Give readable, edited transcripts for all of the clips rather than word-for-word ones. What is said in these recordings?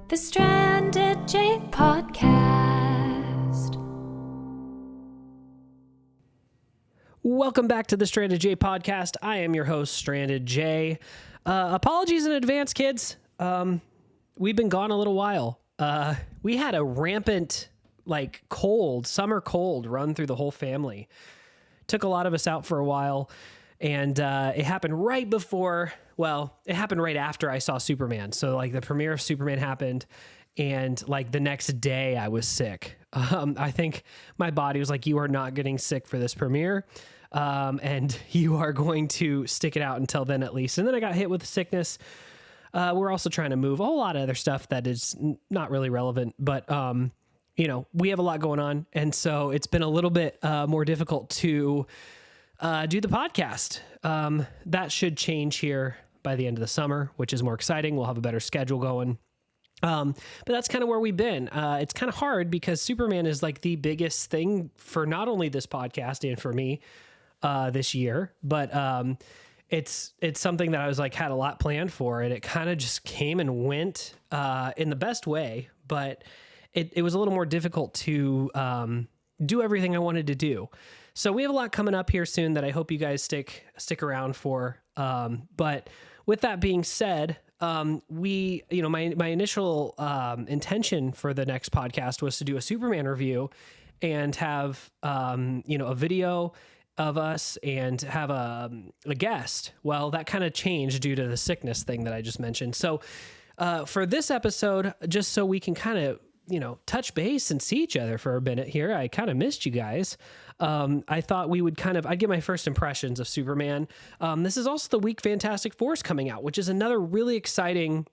The Stranded J Podcast. Welcome back to the Stranded J Podcast. I am your host, Stranded J. Apologies in advance, kids. We've been gone a little while. We had a rampant, summer cold run through the whole family. Took a lot of us out for a while, and it happened right after I saw Superman. So, the premiere of Superman happened, and, the next day I was sick. I think my body was like, you are not getting sick for this premiere, and you are going to stick it out until then at least. And then I got hit with sickness. We're also trying to move a whole lot of other stuff that is not really relevant, but, we have a lot going on. And so it's been a little bit more difficult to do the podcast. That should change here by the end of the summer, which is more exciting. We'll have a better schedule going. But that's kind of where we've been. It's kind of hard because Superman is the biggest thing for not only this podcast and for me this year, but it's something that I was had a lot planned for, and it kind of just came and went in the best way. But it was a little more difficult to do everything I wanted to do. So we have a lot coming up here soon that I hope you guys stick around for. But with that being said, my initial intention for the next podcast was to do a Superman review and have a video of us and have a guest. Well, that kind of changed due to the sickness thing that I just mentioned. So for this episode, just so we can kind of touch base and see each other for a minute here. I kind of missed you guys. I thought we would I'd get my first impressions of Superman. This is also the week Fantastic Four is coming out, which is another really exciting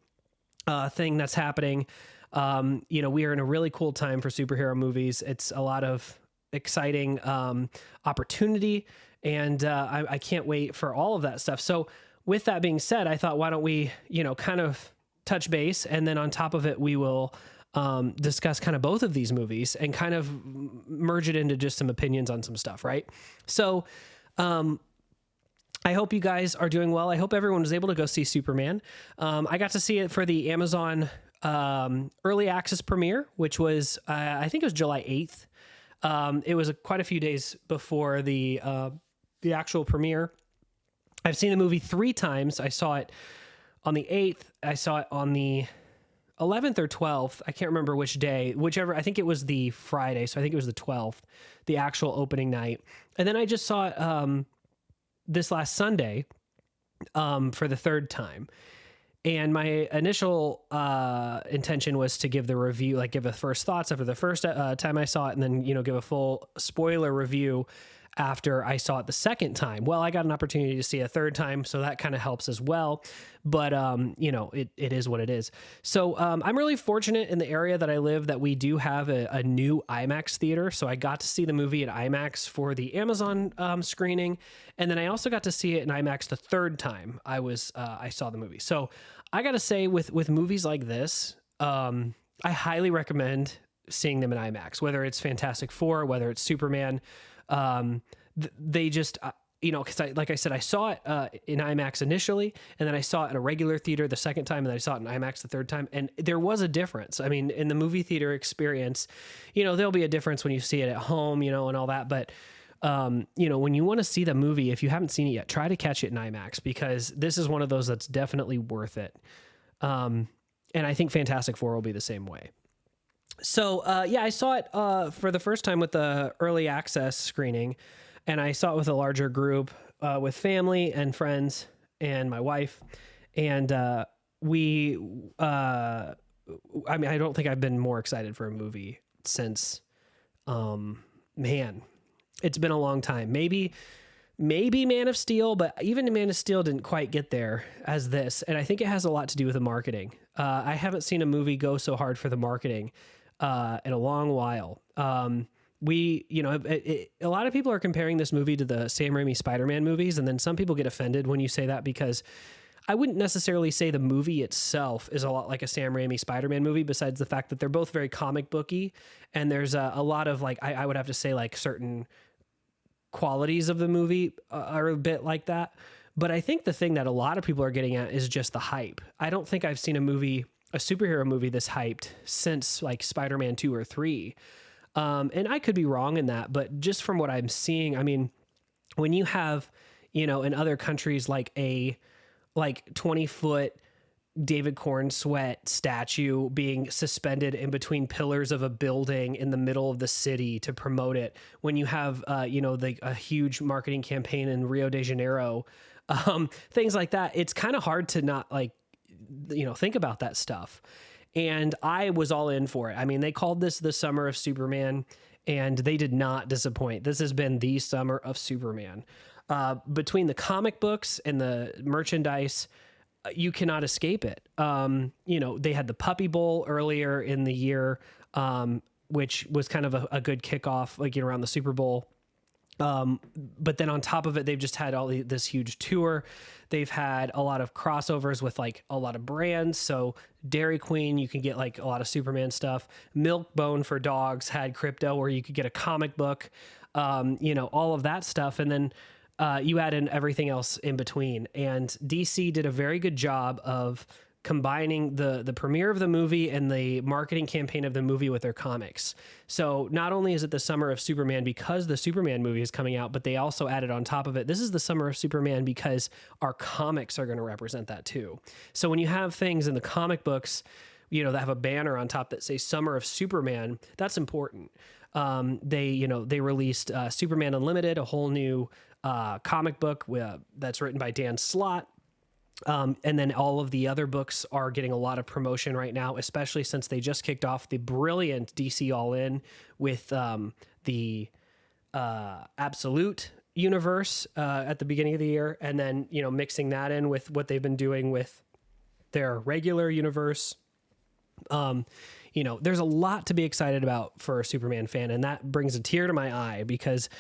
thing that's happening. We are in a really cool time for superhero movies. It's a lot of exciting opportunity, and I can't wait for all of that stuff. So with that being said, I thought, why don't we, kind of touch base, and then on top of it, we will discuss kind of both of these movies and kind of merge it into just some opinions on some stuff, right? So I hope you guys are doing well. I hope everyone was able to go see Superman. I got to see it for the Amazon early access premiere, which was, I think it was July 8th. It was quite a few days before the actual premiere. I've seen the movie 3 times. I saw it on the 8th. I saw it on the 11th or 12th. I can't remember which day, whichever. I think it was the Friday. So I think it was the 12th, the actual opening night. And then I just saw it this last Sunday for the 3rd time. And my initial intention was to give the review, give the first thoughts after the first time I saw it, and then, give a full spoiler review after I saw it the 2nd time. Well, I got an opportunity to see a 3rd time, so that kind of helps as well. But, it is what it is. So I'm really fortunate in the area that I live that we do have a new IMAX theater. So I got to see the movie at IMAX for the Amazon screening. And then I also got to see it in IMAX the 3rd time I saw the movie. So I got to say, with movies like this, I highly recommend seeing them in IMAX, whether it's Fantastic Four, whether it's Superman. They just, because like I said, I saw it in IMAX initially, and then I saw it in a regular theater the 2nd time, and then I saw it in IMAX the 3rd time, and there was a difference. I mean, in the movie theater experience, there'll be a difference when you see it at home, and all that, but when you want to see the movie, if you haven't seen it yet, try to catch it in IMAX, because this is one of those that's definitely worth it. And I think Fantastic Four will be the same way. So, I saw it for the first time with the early access screening, and I saw it with a larger group, with family and friends and my wife. And I don't think I've been more excited for a movie since, it's been a long time. Maybe Man of Steel, but even Man of Steel didn't quite get there as this. And I think it has a lot to do with the marketing. I haven't seen a movie go so hard for the marketing in a long while. A lot of people are comparing this movie to the Sam Raimi Spider-Man movies, and then some people get offended when you say that, because I wouldn't necessarily say the movie itself is a lot like a Sam Raimi Spider-Man movie, besides the fact that they're both very comic booky, and there's a lot of I would have to say certain qualities of the movie are a bit like that. But I think the thing that a lot of people are getting at is just the hype. I don't think I've seen a movie a superhero movie this hyped since like Spider-Man 2 or 3. And I could be wrong in that, but just from what I'm seeing, I mean, when you have, in other countries, like a 20-foot David Corn Sweat statue being suspended in between pillars of a building in the middle of the city to promote it, when you have, a huge marketing campaign in Rio de Janeiro, things like that, it's kind of hard to not think about that stuff. And I was all in for it. I mean, they called this the summer of Superman, and they did not disappoint. This has been the summer of Superman. Between the comic books and the merchandise, you cannot escape it. They had the Puppy Bowl earlier in the year, which was kind of a good kickoff, around the Super Bowl. But then on top of it, they've just had this huge tour. They've had a lot of crossovers with a lot of brands. So Dairy Queen, you can get a lot of Superman stuff. Milkbone for dogs had crypto where you could get a comic book, all of that stuff. And then, you add in everything else in between. And DC did a very good job of combining the premiere of the movie and the marketing campaign of the movie with their comics. So not only is it the summer of Superman because the Superman movie is coming out, but they also added on top of it, this is the summer of Superman because our comics are going to represent that too. So when you have things in the comic books, that have a banner on top that say Summer of Superman, that's important. They released Superman Unlimited, a whole new comic book that's written by Dan Slott. And then all of the other books are getting a lot of promotion right now, especially since they just kicked off the brilliant DC All In with the Absolute universe at the beginning of the year. And then, mixing that in with what they've been doing with their regular universe. There's a lot to be excited about for a Superman fan. And that brings a tear to my eye because,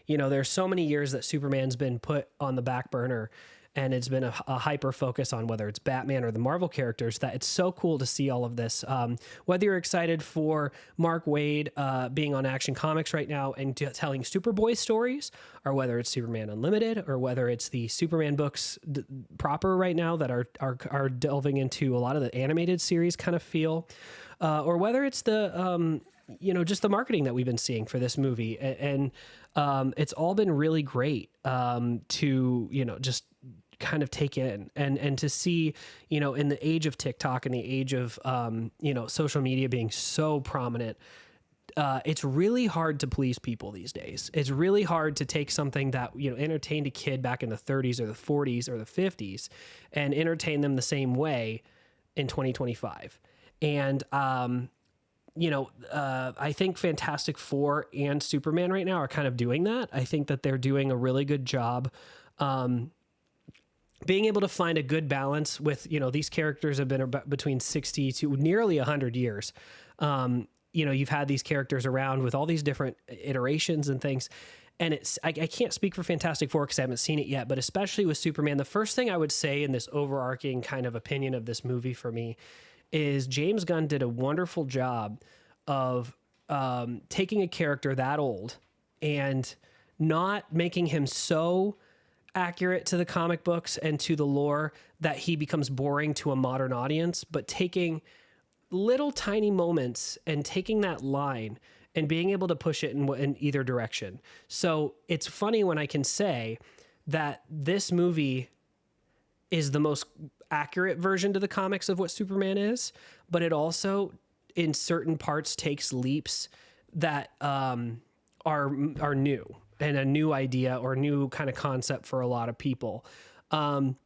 there's so many years that Superman's been put on the back burner. And it's been a hyper focus on whether it's Batman or the Marvel characters that it's so cool to see all of this. Whether you're excited for Mark Waid being on Action Comics right now and telling Superboy stories, or whether it's Superman Unlimited, or whether it's the Superman books proper right now that are delving into a lot of the animated series kind of feel, or whether it's the just the marketing that we've been seeing for this movie, and it's all been really great to just kind of take in and to see, in the age of TikTok and the age of, social media being so prominent, it's really hard to please people these days. It's really hard to take something that, entertained a kid back in the 30s or the 40s or the 50s and entertain them the same way in 2025. And, I think Fantastic Four and Superman right now are kind of doing that. I think that they're doing a really good job, being able to find a good balance with, these characters have been between 60 to nearly 100 years. You've had these characters around with all these different iterations and things. And I can't speak for Fantastic Four because I haven't seen it yet, but especially with Superman, the first thing I would say in this overarching kind of opinion of this movie for me is James Gunn did a wonderful job of taking a character that old and not making him so accurate to the comic books and to the lore that he becomes boring to a modern audience, but taking little tiny moments and taking that line and being able to push it in either direction. So it's funny when I can say that this movie is the most accurate version to the comics of what Superman is, but it also in certain parts takes leaps that are new and a new idea or new kind of concept for a lot of people. I'm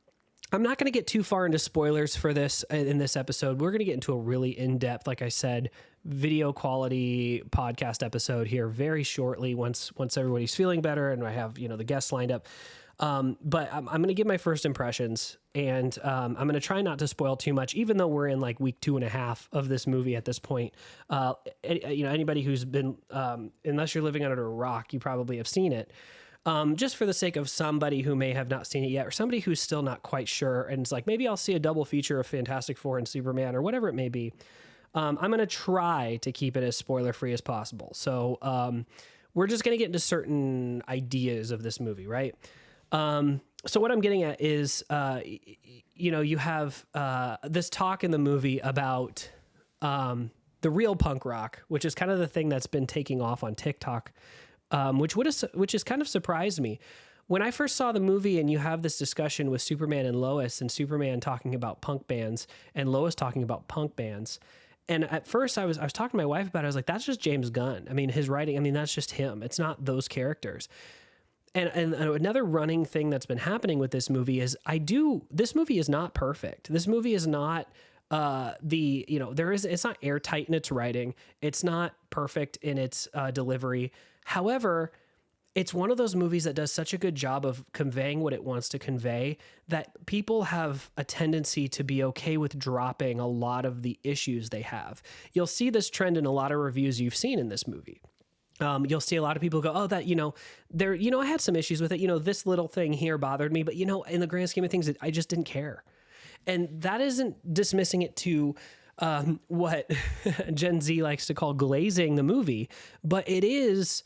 not going to get too far into spoilers for this in this episode. We're going to get into a really in-depth, like I said, video quality podcast episode here very shortly once everybody's feeling better and I have, the guests lined up. But I'm going to give my first impressions and I'm going to try not to spoil too much, even though we're in like week 2.5 of this movie at this point. Anybody who's been, unless you're living under a rock, you probably have seen it. Just for the sake of somebody who may have not seen it yet, or somebody who's still not quite sure, and it's like, maybe I'll see a double feature of Fantastic Four and Superman, or whatever it may be. I'm going to try to keep it as spoiler-free as possible. So we're just going to get into certain ideas of this movie, right? So what I'm getting at is, you have this talk in the movie about the real punk rock, which is kind of the thing that's been taking off on TikTok, which has kind of surprised me. When I first saw the movie and you have this discussion with Superman and Lois, and Superman talking about punk bands and Lois talking about punk bands. And at first I was talking to my wife about it. I was like, that's just James Gunn. I mean, his writing, that's just him. It's not those characters. And another running thing that's been happening with this movie is this movie is not perfect. This movie is not it's not airtight in its writing. It's not perfect in its delivery. However, it's one of those movies that does such a good job of conveying what it wants to convey that people have a tendency to be okay with dropping a lot of the issues they have. You'll see this trend in a lot of reviews you've seen in this movie. You'll see a lot of people go, oh, that, I had some issues with it. This little thing here bothered me, but in the grand scheme of things, I just didn't care. And that isn't dismissing it to what Gen Z likes to call glazing the movie, but it is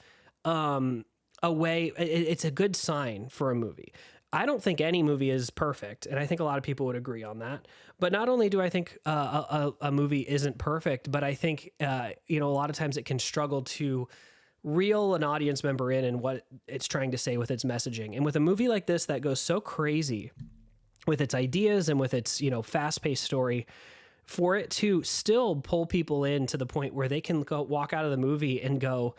a way, it's a good sign for a movie. I don't think any movie is perfect, and I think a lot of people would agree on that. But not only do I think a movie isn't perfect, but I think, a lot of times it can struggle to reel an audience member in and what it's trying to say with its messaging. And with a movie like this that goes so crazy with its ideas and with its, fast-paced story, for it to still pull people in to the point where they can walk out of the movie and go,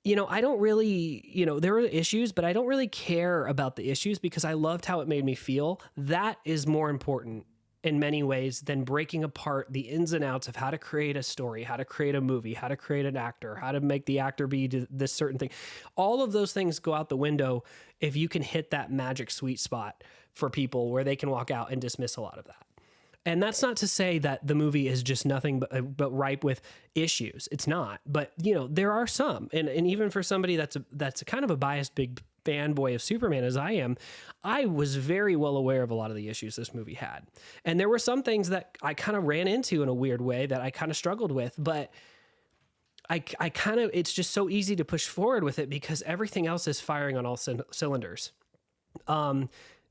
I don't really, there were issues, but I don't really care about the issues because I loved how it made me feel. That is more important in many ways than breaking apart the ins and outs of how to create a story, how to create a movie, how to create an actor, how to make the actor be this certain thing. All of those things go out the window if you can hit that magic sweet spot for people where they can walk out and dismiss a lot of that. And that's not to say that the movie is just nothing but ripe with issues. It's not. But, there are some. And even for somebody that's kind of a biased big fanboy of Superman as I am, I was very well aware of a lot of the issues this movie had. And there were some things that I kind of ran into in a weird way that I kind of struggled with. But I kind of, it's just so easy to push forward with it because everything else is firing on all cylinders.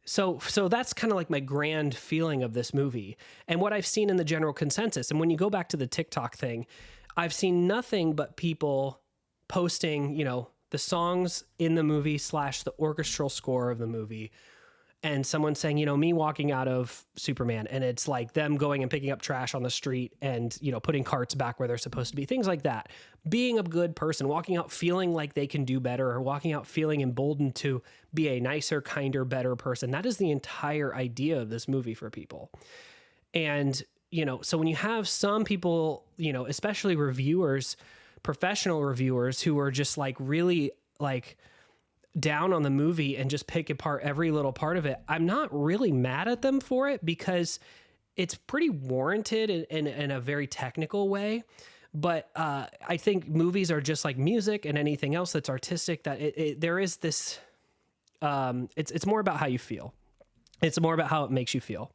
So that's kind of like my grand feeling of this movie and what I've seen in the general consensus. And when you go back to the TikTok thing, I've seen nothing but people posting, the songs in the movie / the orchestral score of the movie. And someone saying, me walking out of Superman, and it's like them going and picking up trash on the street and, putting carts back where they're supposed to be, things like that. Being a good person, walking out feeling like they can do better, or walking out feeling emboldened to be a nicer, kinder, better person. That is the entire idea of this movie for people. And, so when you have some people, especially reviewers, professional reviewers who are just like really like down on the movie and just pick apart every little part of it, I'm not really mad at them for it because it's pretty warranted in a very technical way. But I think movies are just like music and anything else that's artistic, that there is this, it's more about how you feel. It's more about how it makes you feel.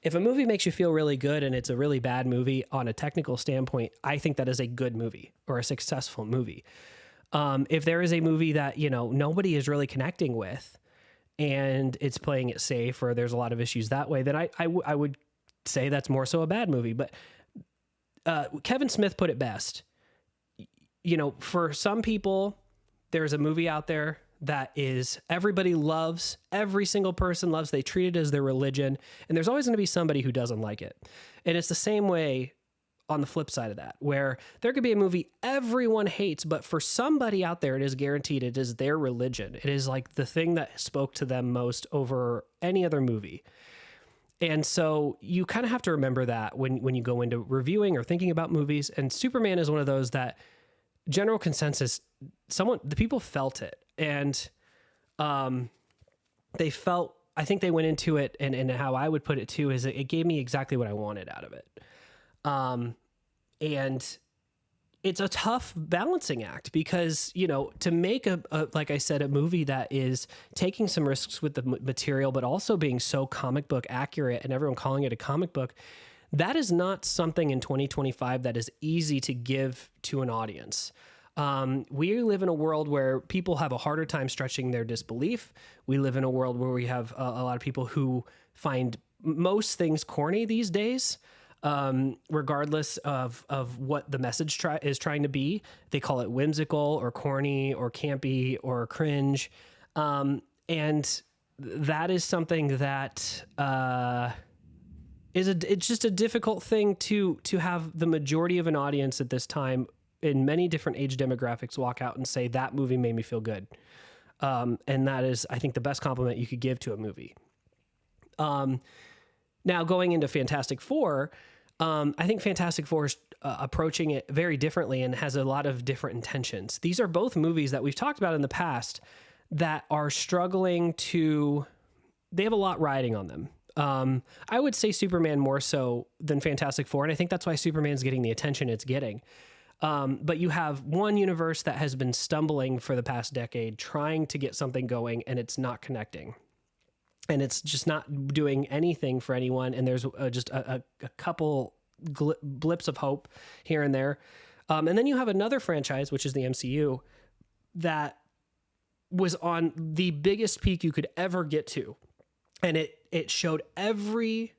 If a movie makes you feel really good and it's a really bad movie on a technical standpoint, I think that is a good movie or a successful movie. If there is a movie that, nobody is really connecting with and it's playing it safe, or there's a lot of issues that way, then I would say that's more so a bad movie. But Kevin Smith put it best. For some people, there's a movie out there that is everybody loves, every single person loves, they treat it as their religion, and there's always going to be somebody who doesn't like it. And it's the same way on the flip side of that, where there could be a movie everyone hates, but for somebody out there, it is guaranteed it is their religion. It is like the thing that spoke to them most over any other movie. And so you kind of have to remember that when you go into reviewing or thinking about movies. And Superman is one of those that general consensus, the people felt it. And they felt, I think they went into it, and how I would put it too, is it gave me exactly what I wanted out of it. And it's a tough balancing act because, to make like I said, a movie that is taking some risks with the material, but also being so comic book accurate and everyone calling it a comic book, that is not something in 2025 that is easy to give to an audience. We live in a world where people have a harder time stretching their disbelief. We live in a world where we have a lot of people who find most things corny these days, regardless of what the message is trying to be. They call it whimsical or corny or campy or cringe. And that is something that it's just a difficult thing to have the majority of an audience at this time in many different age demographics walk out and say that movie made me feel good. And that is, I think, the best compliment you could give to a movie. Now going into Fantastic Four, I think Fantastic Four is approaching it very differently and has a lot of different intentions. These are both movies that we've talked about in the past that are struggling they have a lot riding on them. I would say Superman more so than Fantastic Four, and I think that's why Superman's getting the attention it's getting. But you have one universe that has been stumbling for the past decade, trying to get something going, and it's not connecting. And it's just not doing anything for anyone. And there's just a couple blips of hope here and there. And then you have another franchise, which is the MCU, that was on the biggest peak you could ever get to. And it showed every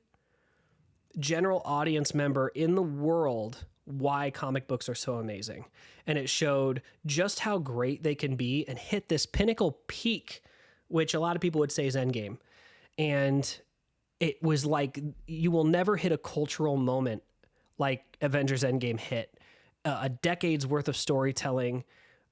general audience member in the world why comic books are so amazing. And it showed just how great they can be and hit this pinnacle peak, which a lot of people would say is Endgame. And it was like, you will never hit a cultural moment like Avengers Endgame hit. A decade's worth of storytelling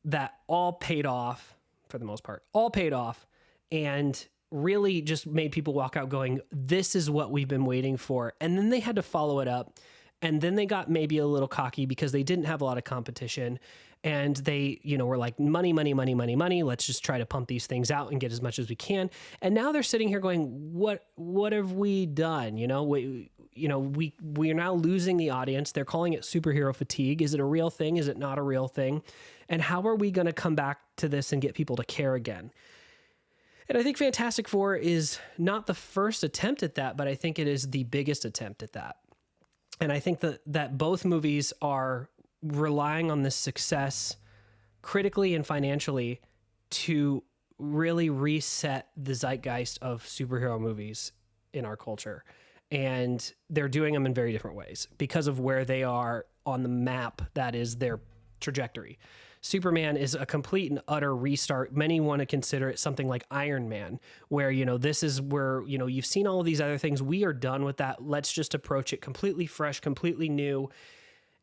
that all paid off, for the most part, all paid off, and really just made people walk out going, this is what we've been waiting for. And then they had to follow it up. And then they got maybe a little cocky because they didn't have a lot of competition. And they, were like, money, money, money, money, money. Let's just try to pump these things out and get as much as we can. And now they're sitting here going, what have we done? We are now losing the audience. They're calling it superhero fatigue. Is it a real thing? Is it not a real thing? And how are we going to come back to this and get people to care again? And I think Fantastic Four is not the first attempt at that, but I think it is the biggest attempt at that. And I think that both movies are relying on this success critically and financially to really reset the zeitgeist of superhero movies in our culture. And they're doing them in very different ways because of where they are on the map that is their trajectory. Superman is a complete and utter restart. Many want to consider it something like Iron Man, where, this is where, you've seen all of these other things. We are done with that. Let's just approach it completely fresh, completely new.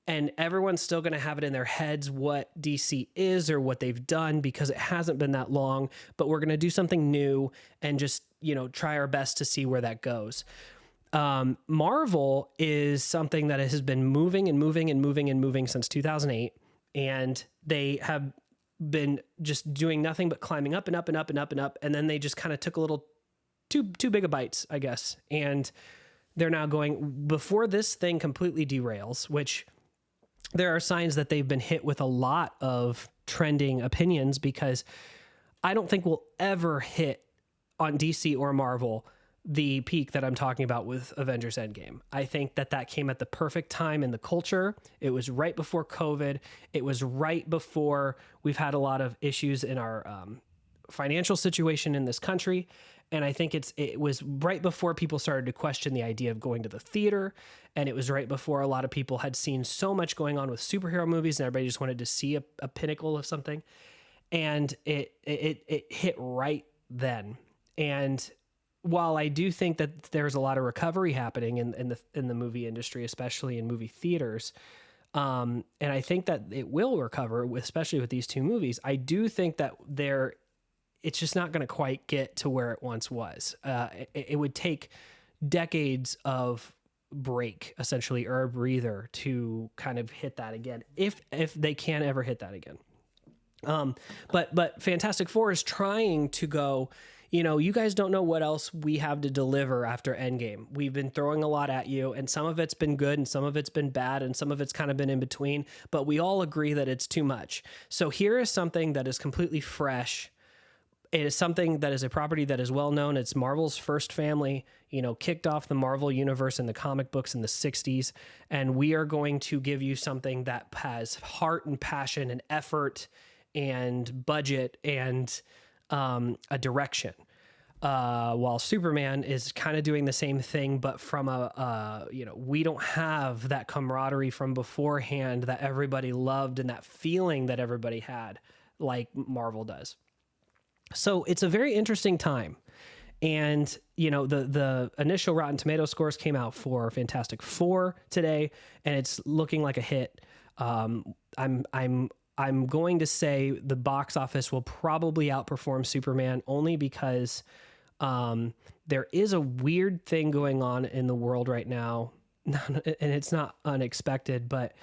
And everyone's still going to have it in their heads what DC is or what they've done because it hasn't been that long, but we're going to do something new and just, try our best to see where that goes. Marvel is something that has been moving and moving and moving and moving since 2008. And they have been just doing nothing but climbing up and up and up and up and up. And then they just kind of took a little too big of bites, I guess. And they're now going, before this thing completely derails, which there are signs that they've been hit with a lot of trending opinions, because I don't think we'll ever hit on DC or Marvel the peak that I'm talking about with Avengers Endgame. I think that came at the perfect time in the culture. It was right before COVID. It was right before we've had a lot of issues in our financial situation in this country. And I think it was right before people started to question the idea of going to the theater. And it was right before a lot of people had seen so much going on with superhero movies and everybody just wanted to see a pinnacle of something. And it hit right then. And while I do think that there's a lot of recovery happening in the movie industry, especially in movie theaters, and I think that it will recover, especially with these two movies, I do think that it's just not going to quite get to where it once was. It would take decades of break, essentially, or a breather to kind of hit that again, if they can ever hit that again. But Fantastic Four is trying to go, you guys don't know what else we have to deliver after Endgame. We've been throwing a lot at you, and some of it's been good and some of it's been bad and some of it's kind of been in between, but we all agree that it's too much. So here is something that is completely fresh It is something that is a property that is well known. It's Marvel's first family, kicked off the Marvel universe in the comic books in the 60s. And we are going to give you something that has heart and passion and effort and budget and a direction. While Superman is kind of doing the same thing, but from we don't have that camaraderie from beforehand that everybody loved and that feeling that everybody had like Marvel does. So it's a very interesting time. And, the initial Rotten Tomato scores came out for Fantastic Four today, and it's looking like a hit. I'm going to say the box office will probably outperform Superman only because there is a weird thing going on in the world right now, and it's not unexpected, but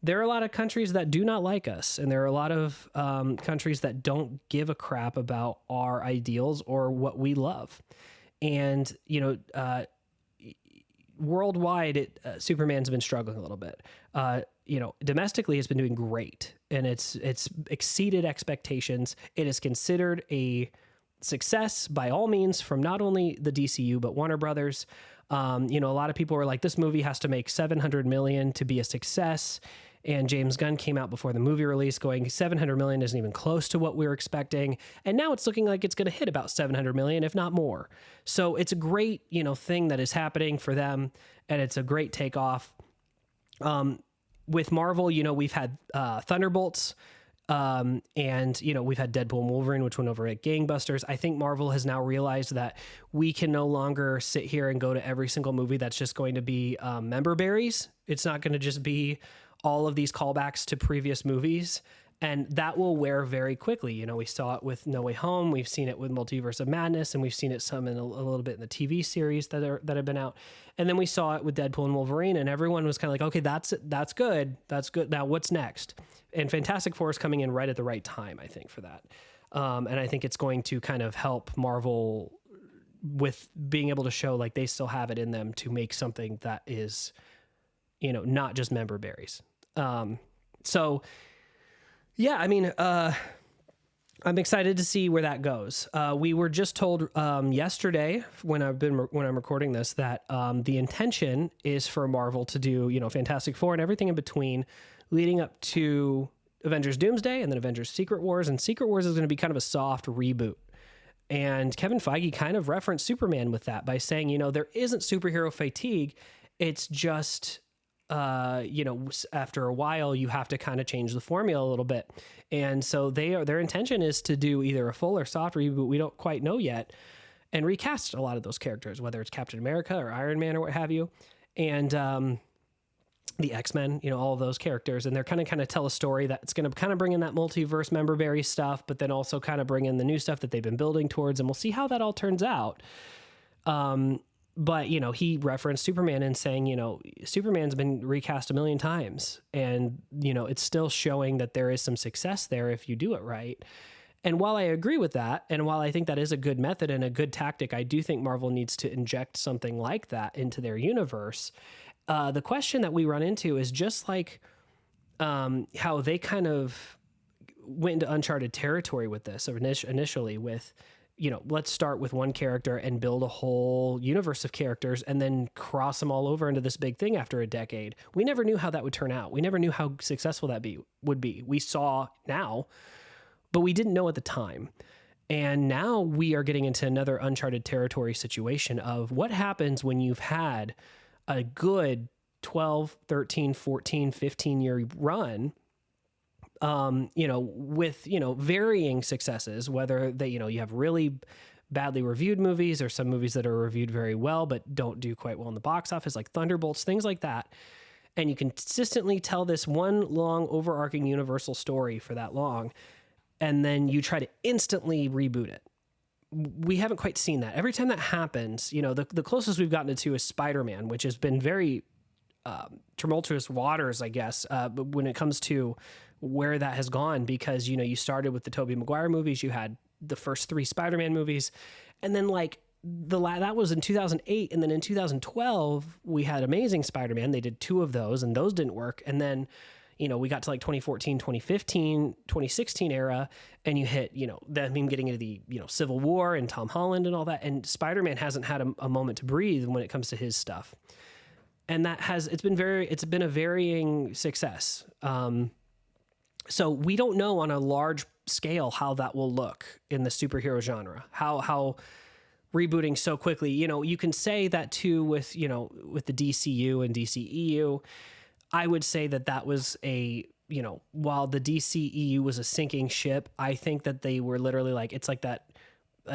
there are a lot of countries that do not like us, and there are a lot of countries that don't give a crap about our ideals or what we love. And, worldwide, Superman's been struggling a little bit. Domestically, it's been doing great, and it's exceeded expectations. It is considered a success by all means from not only the DCU but Warner Brothers. A lot of people were like, this movie has to make $700 million to be a success. And James Gunn came out before the movie release going, 700 million isn't even close to what we were expecting. And now it's looking like it's going to hit about 700 million, if not more. So it's a great, thing that is happening for them. And it's a great takeoff. With Marvel, we've had Thunderbolts, and, we've had Deadpool and Wolverine, which went over at gangbusters. I think Marvel has now realized that we can no longer sit here and go to every single movie that's just going to be member berries. It's not going to just be all of these callbacks to previous movies, and that will wear very quickly. We saw it with No Way Home. We've seen it with Multiverse of Madness, and we've seen it some in a little bit in the TV series that have been out. And then we saw it with Deadpool and Wolverine, and everyone was kind of like, okay, that's good. That's good. Now what's next? And Fantastic Four is coming in right at the right time, I think, for that. And I think it's going to kind of help Marvel with being able to show like they still have it in them to make something that is, not just member berries. So yeah, I mean, I'm excited to see where that goes. We were just told yesterday when I'm recording this that the intention is for Marvel to do, Fantastic Four and everything in between leading up to Avengers Doomsday and then Avengers Secret Wars. And Secret Wars is going to be kind of a soft reboot. And Kevin Feige kind of referenced Superman with that by saying, there isn't superhero fatigue. It's just, after a while, you have to kind of change the formula a little bit. And so their intention is to do either a full or soft reboot. We don't quite know yet, and recast a lot of those characters, whether it's Captain America or Iron Man or what have you. And, the X-Men, all of those characters, and they're kind of tell a story that's going to kind of bring in that multiverse member berry stuff, but then also kind of bring in the new stuff that they've been building towards, and we'll see how that all turns out. But, he referenced Superman and saying, Superman's been recast a million times, and, it's still showing that there is some success there if you do it right. And while I agree with that, and while I think that is a good method and a good tactic, I do think Marvel needs to inject something like that into their universe. The question that we run into is just like how they kind of went into uncharted territory with this initially with, let's start with one character and build a whole universe of characters and then cross them all over into this big thing after a decade. We never knew how that would turn out. We never knew how successful that would be. We saw now, but we didn't know at the time. And now we are getting into another uncharted territory situation of what happens when you've had a good 12, 13, 14, 15-year run, with, varying successes, whether they, you have really badly reviewed movies or some movies that are reviewed very well but don't do quite well in the box office, like Thunderbolts, things like that. And you consistently tell this one long overarching universal story for that long, and then you try to instantly reboot it. We haven't quite seen that. Every time that happens, the closest we've gotten to is Spider-Man, which has been very tumultuous waters, I guess, but when it comes to where that has gone, because, you started with the Tobey Maguire movies, you had the first 3 Spider-Man movies, and then that was in 2008, and then in 2012, we had Amazing Spider-Man. They did 2 of those, and those didn't work. And then, we got to like 2014, 2015, 2016 era, and you hit, them getting into the, Civil War and Tom Holland and all that. And Spider-Man hasn't had a moment to breathe when it comes to his stuff. And it's been a varying success. So we don't know on a large scale how that will look in the superhero genre, how rebooting so quickly, you can say that too with the DCU and DCEU. I would say that was while the DCEU was a sinking ship, I think that they were literally like, it's like that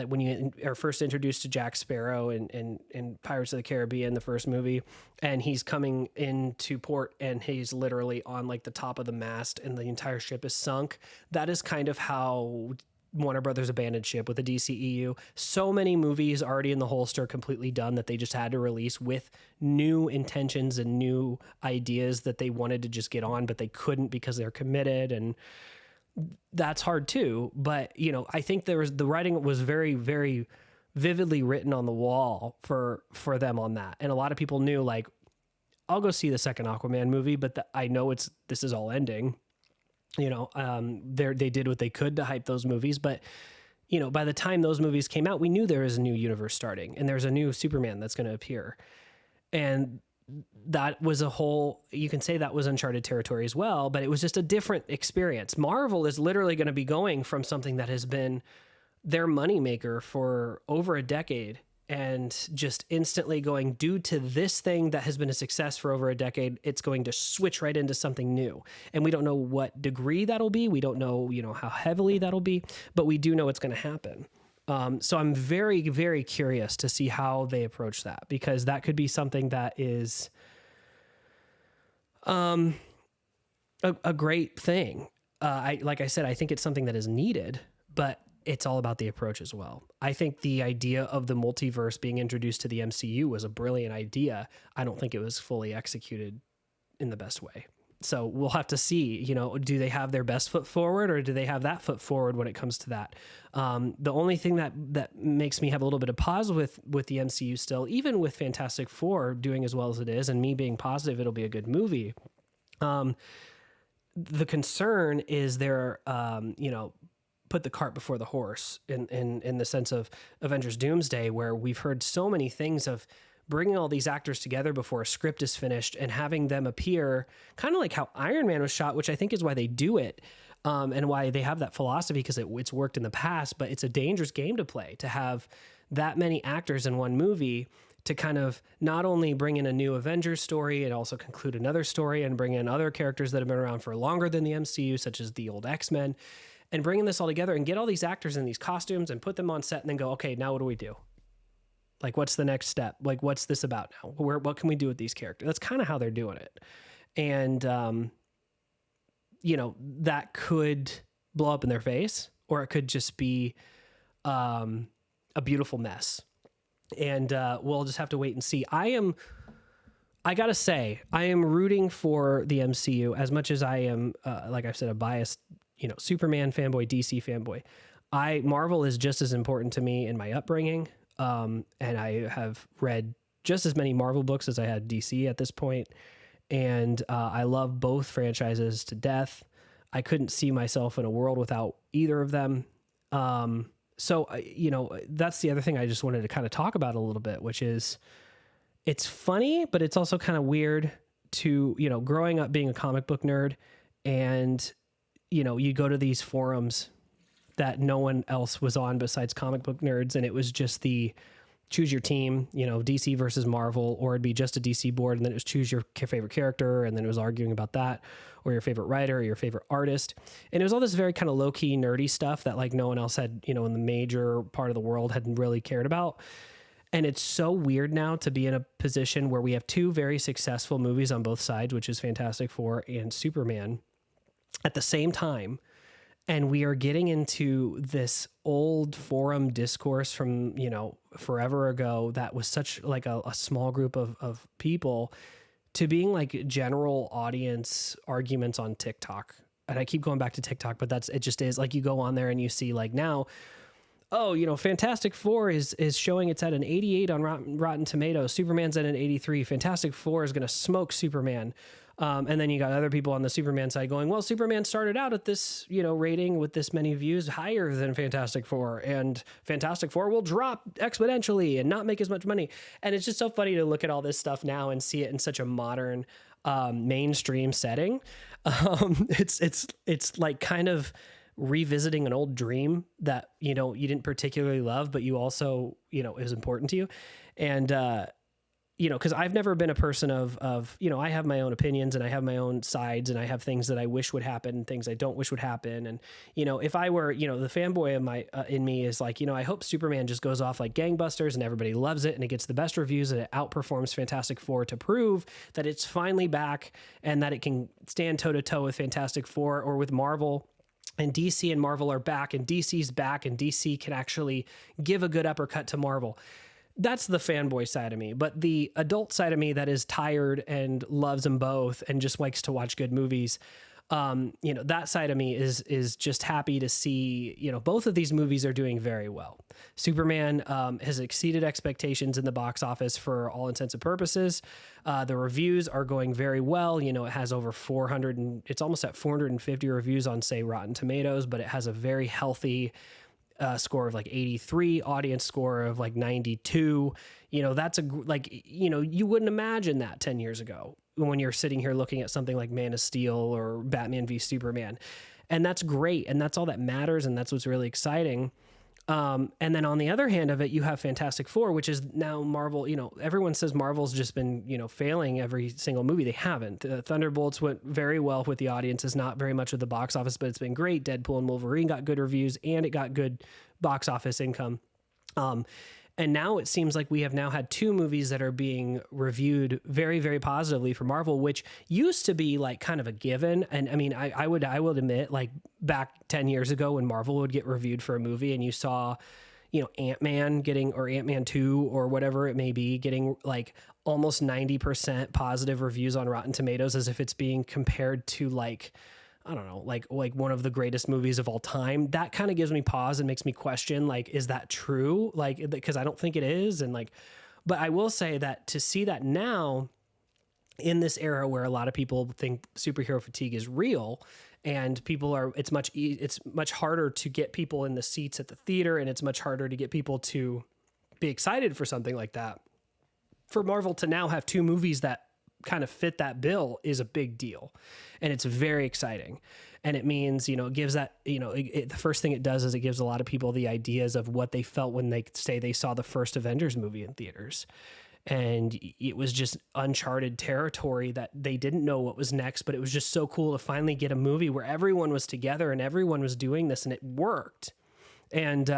when you are first introduced to Jack Sparrow in Pirates of the Caribbean, the first movie, and he's coming into port and he's literally on like the top of the mast and the entire ship is sunk. That is kind of how Warner Brothers abandoned ship with the DCEU. So many movies already in the holster, completely done, that they just had to release with new intentions and new ideas that they wanted to just get on, but they couldn't because they're committed, and that's hard too. But I think the writing was very, very vividly written on the wall for them on that, and a lot of people knew, like, I'll go see the second Aquaman movie, but I know this is all ending. They did what they could to hype those movies, but by the time those movies came out, we knew there was a new universe starting and there's a new Superman that's going to appear. And that was you can say that was uncharted territory as well, but it was just a different experience. Marvel is literally going to be going from something that has been their moneymaker for over a decade and just instantly going, due to this thing that has been a success for over a decade, it's going to switch right into something new. And we don't know what degree that'll be. We don't know, how heavily that'll be, but we do know it's going to happen. So I'm very, very curious to see how they approach that, because that could be something that is a great thing. Like I said, I think it's something that is needed, but it's all about the approach as well. I think the idea of the multiverse being introduced to the MCU was a brilliant idea. I don't think it was fully executed in the best way. So we'll have to see, do they have their best foot forward, or do they have that foot forward when it comes to that? The only thing that makes me have a little bit of pause with the MCU still, even with Fantastic Four doing as well as it is, and me being positive it'll be a good movie. The concern is they're, put the cart before the horse in the sense of Avengers Doomsday, where we've heard so many things of bringing all these actors together before a script is finished and having them appear kind of like how Iron Man was shot, which I think is why they do it, and why they have that philosophy, because it's worked in the past, but it's a dangerous game to play, to have that many actors in one movie, to kind of not only bring in a new Avengers story and also conclude another story and bring in other characters that have been around for longer than the MCU, such as the old X-Men, and bringing this all together and get all these actors in these costumes and put them on set and then go, okay, now what do we do? Like, what's the next step? Like, what's this about now? What can we do with these characters? That's kind of how they're doing it. And, that could blow up in their face, or it could just be a beautiful mess. And we'll just have to wait and see. I gotta say, I am rooting for the MCU as much as I am, like I've said, a biased, Superman fanboy, DC fanboy. Marvel is just as important to me in my upbringing. And I have read just as many Marvel books as I had DC at this point. And I love both franchises to death. I couldn't see myself in a world without either of them. So, that's the other thing I just wanted to kind of talk about a little bit, which is, it's funny, but it's also kind of weird to, growing up being a comic book nerd, and, you go to these forums that no one else was on besides comic book nerds, and it was just the choose your team, DC versus Marvel, or it'd be just a DC board, and then it was choose your favorite character, and then it was arguing about that, or your favorite writer, or your favorite artist. And it was all this very kind of low-key nerdy stuff that like no one else had, in the major part of the world hadn't really cared about. And it's so weird now to be in a position where we have two very successful movies on both sides, which is Fantastic Four and Superman, at the same time. And we are getting into this old forum discourse from, forever ago that was such like a small group of people, to being like general audience arguments on TikTok. And I keep going back to TikTok, but it just is like, you go on there and you see like now, Fantastic Four is showing it's at an 88 on Rotten Tomatoes. Superman's at an 83. Fantastic Four is going to smoke Superman. And then you got other people on the Superman side going, well, Superman started out at this, rating with this many views higher than Fantastic Four, and Fantastic Four will drop exponentially and not make as much money. And it's just so funny to look at all this stuff now and see it in such a modern, mainstream setting. It's like kind of revisiting an old dream that, you didn't particularly love, but you also, is important to you. And, because I've never been a person of, I have my own opinions and I have my own sides and I have things that I wish would happen and things I don't wish would happen. And, if I were, the fanboy of in me is like, I hope Superman just goes off like gangbusters and everybody loves it and it gets the best reviews and it outperforms Fantastic Four to prove that it's finally back and that it can stand toe to toe with Fantastic Four or with Marvel. And DC and Marvel are back and DC's back and DC can actually give a good uppercut to Marvel. That's the fanboy side of me, but the adult side of me that is tired and loves them both and just likes to watch good movies, that side of me is just happy to see, both of these movies are doing very well. Superman has exceeded expectations in the box office for all intents and purposes. The reviews are going very well. It has over 400 and it's almost at 450 reviews on, say, Rotten Tomatoes, but it has a very healthy score of like 83, audience score of like 92. That's you wouldn't imagine that 10 years ago when you're sitting here looking at something like Man of Steel or Batman v Superman. And that's great. And that's all that matters. And that's what's really exciting. And then on the other hand of it, you have Fantastic Four, which is now Marvel. Everyone says Marvel's just been, failing every single movie. They haven't. Thunderbolts went very well with the audiences, not very much with the box office, but it's been great. Deadpool and Wolverine got good reviews and it got good box office income. And now it seems like we have now had two movies that are being reviewed very, very positively for Marvel, which used to be like kind of a given. And I mean, I would admit, like back 10 years ago when Marvel would get reviewed for a movie and you saw, Ant-Man or Ant-Man 2 or whatever it may be, getting like almost 90% positive reviews on Rotten Tomatoes as if it's being compared to like, I don't know, like one of the greatest movies of all time. That kind of gives me pause and makes me question, like, is that true? Like, because I don't think it is. And like, but I will say that to see that now in this era where a lot of people think superhero fatigue is real and it's much harder to get people in the seats at the theater. And it's much harder to get people to be excited for something like that. For Marvel to now have two movies that kind of fit that bill is a big deal. And it's very exciting. And it means, it gives that, the first thing it does is it gives a lot of people the ideas of what they felt when they say they saw the first Avengers movie in theaters. And it was just uncharted territory that they didn't know what was next, but it was just so cool to finally get a movie where everyone was together and everyone was doing this and it worked. And,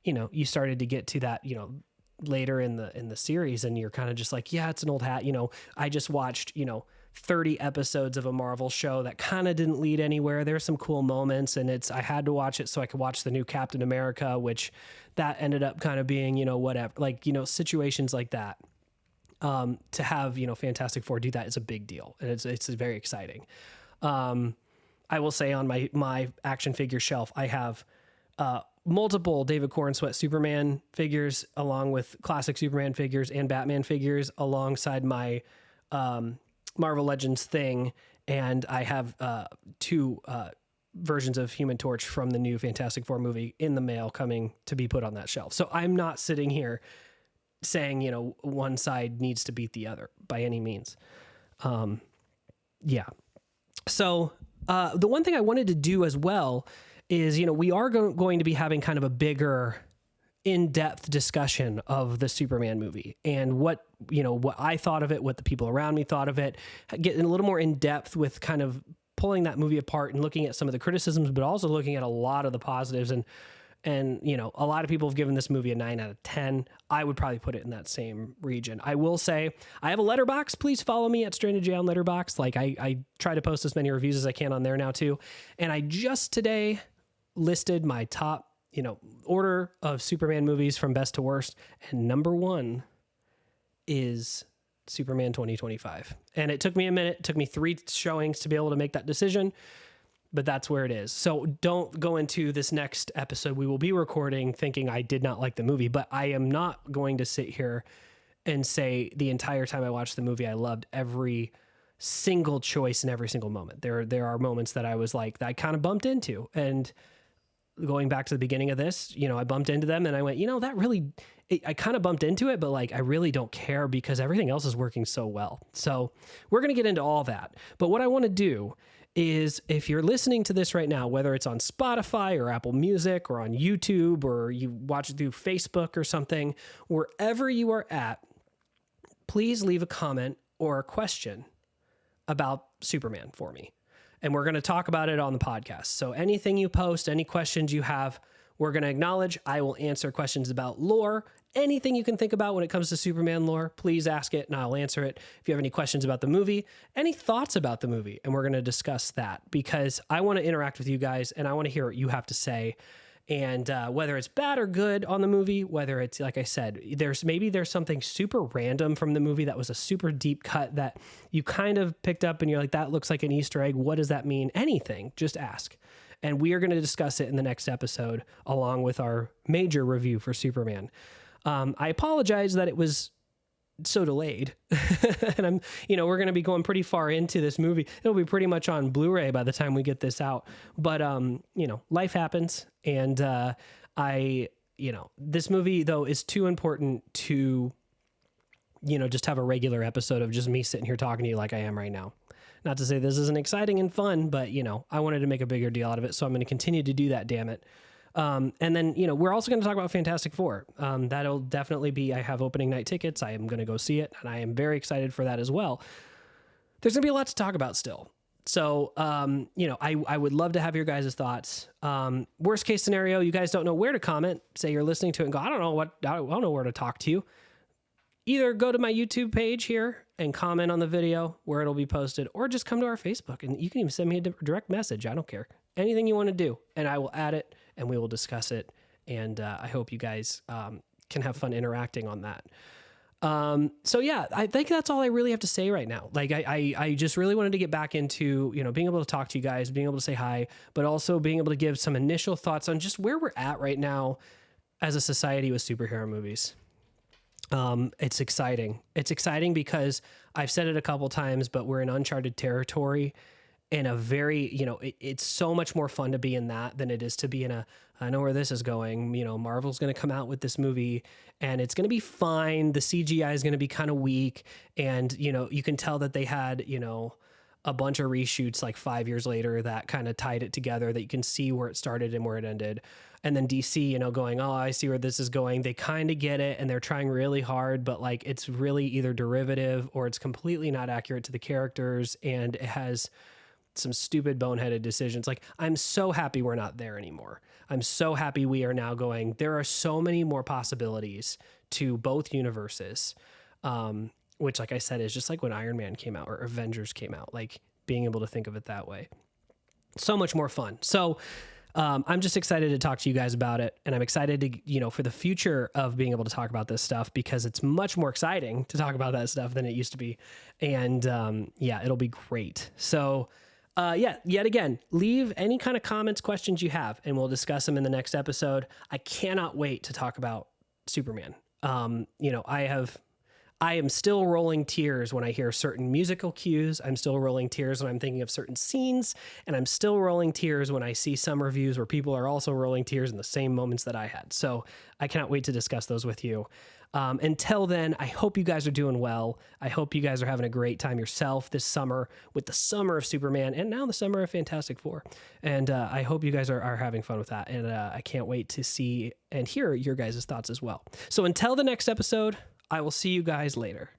you started to get to that, later in the series and you're kind of just like, yeah, it's an old hat. I just watched, 30 episodes of a Marvel show that kind of didn't lead anywhere. There's some cool moments and I had to watch it so I could watch the new Captain America, which that ended up kind of being, whatever, like, situations like that. To have, Fantastic Four do that is a big deal. And it's very exciting. I will say on my action figure shelf, I have, multiple David Corenswet Superman figures along with classic Superman figures and Batman figures alongside my Marvel Legends thing. And I have two versions of Human Torch from the new Fantastic Four movie in the mail coming to be put on that shelf. So I'm not sitting here saying, one side needs to beat the other by any means. Yeah. So the one thing I wanted to do as well is, we are going to be having kind of a bigger in-depth discussion of the Superman movie and what I thought of it, what the people around me thought of it, getting a little more in depth with kind of pulling that movie apart and looking at some of the criticisms, but also looking at a lot of the positives. And a lot of people have given this movie a 9 out of 10. I would probably put it in that same region. I will say I have a Letterboxd. Please follow me at Stranded J on Letterboxd. Like I try to post as many reviews as I can on there now too. And I just today listed my top, order of Superman movies from best to worst. And number one is Superman 2025. And it took me a minute. It took me 3 showings to be able to make that decision, but that's where it is. So don't go into this next episode we will be recording thinking I did not like the movie, but I am not going to sit here and say the entire time I watched the movie, I loved every single choice in every single moment. There are moments that I was like, that I kind of bumped into. And going back to the beginning of this, I bumped into them and I went, that really, I kind of bumped into it, but like, I really don't care because everything else is working so well. So we're going to get into all that. But what I want to do is, if you're listening to this right now, whether it's on Spotify or Apple Music or on YouTube, or you watch it through Facebook or something, wherever you are at, please leave a comment or a question about Superman for me. And we're going to talk about it on the podcast. So anything you post, any questions you have, we're going to acknowledge. I will answer questions about lore. Anything you can think about when it comes to Superman lore, please ask it and I'll answer it. If you have any questions about the movie, any thoughts about the movie, and we're going to discuss that, because I want to interact with you guys and I want to hear what you have to say. And whether it's bad or good on the movie, whether it's, like I said, there's something super random from the movie that was a super deep cut that you kind of picked up and you're like, that looks like an Easter egg. What does that mean? Anything, just ask. And we are going to discuss it in the next episode, along with our major review for Superman. I apologize that it was so delayed. And we're going to be going pretty far into this movie. It'll be pretty much on Blu-ray by the time we get this out. But, life happens. And this movie, though, is too important to, just have a regular episode of just me sitting here talking to you like I am right now. Not to say this isn't exciting and fun, but, I wanted to make a bigger deal out of it. So I'm going to continue to do that, damn it. And then, we're also going to talk about Fantastic Four. That'll definitely be, I have opening night tickets. I am going to go see it, and I am very excited for that as well. There's going to be a lot to talk about still. So, I would love to have your guys' thoughts. Worst case scenario, you guys don't know where to comment. Say you're listening to it and go, I don't know where to talk to you. Either go to my YouTube page here and comment on the video where it'll be posted, or just come to our Facebook and you can even send me a direct message. I don't care. Anything you want to do, and I will add it and we will discuss it. And I hope you guys can have fun interacting on that. So yeah, I think that's all I really have to say right now. Like I just really wanted to get back into, being able to talk to you guys, being able to say hi, but also being able to give some initial thoughts on just where we're at right now as a society with superhero movies. It's exciting. It's exciting because I've said it a couple times, but we're in uncharted territory. In a very, it's so much more fun to be in that than it is to be in I know where this is going. Marvel's going to come out with this movie and it's going to be fine. The CGI is going to be kind of weak. And, you can tell that they had, a bunch of reshoots like 5 years later that kind of tied it together, that you can see where it started and where it ended. And then DC, going, oh, I see where this is going. They kind of get it and they're trying really hard, but like it's really either derivative or it's completely not accurate to the characters. And it has some stupid boneheaded decisions. Like, I'm so happy we're not there anymore. I'm so happy we are now going, there are so many more possibilities to both universes. Which, like I said, is just like when Iron Man came out or Avengers came out, like being able to think of it that way. So much more fun. So I'm just excited to talk to you guys about it. And I'm excited to, for the future of being able to talk about this stuff, because it's much more exciting to talk about that stuff than it used to be. And it'll be great. So yet again, leave any kind of comments, questions you have, and we'll discuss them in the next episode. I cannot wait to talk about Superman. I am still rolling tears when I hear certain musical cues. I'm still rolling tears when I'm thinking of certain scenes, and I'm still rolling tears when I see some reviews where people are also rolling tears in the same moments that I had. So I cannot wait to discuss those with you. Until then, I hope you guys are doing well. I hope you guys are having a great time yourself this summer with the summer of Superman and now the summer of Fantastic Four. And I hope you guys are having fun with that. And I can't wait to see and hear your guys' thoughts as well. So until the next episode, I will see you guys later.